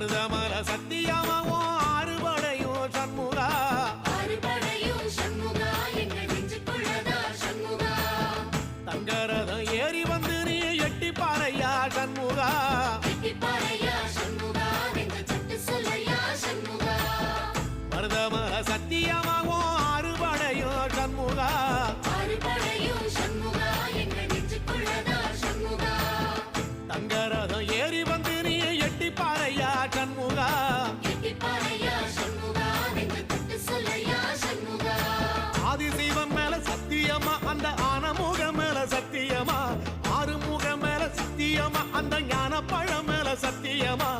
மருதமல சத்தியமாவும் ஆறுபடையும் சண்முகா ஆறுபடையும் சண்முகா எங்கள் நெஞ்சுக்குள்ளதா சண்முகா தங்கரதம் ஏறி வந்து நீ எட்டி பாறையா சண்முகா எட்டி பாறையா சண்முகா எங்கள் சட்டு சொல்லையா சண்முகா மருதமல சத்தியமாவும் ஆறுபடையும் சண்முகா ஆறுபடையும் சண்முகா எங்கள் நெஞ்சுக்குள்ளதா சண்முகா தங்கரதம் ஏறி வந்து நீ எட்டி பாறையா சண்முகா எட்டி பாறையா சண்முகா எங்கள் சட்டு சொல்லையா சண்முகா ஆதிசைவம் மேல சத்தியமா அந்த ஆனமுக மேல சத்தியமா ஆறுமுக மேல சத்தியமா அந்த ஞான பழம் மேல சத்தியமா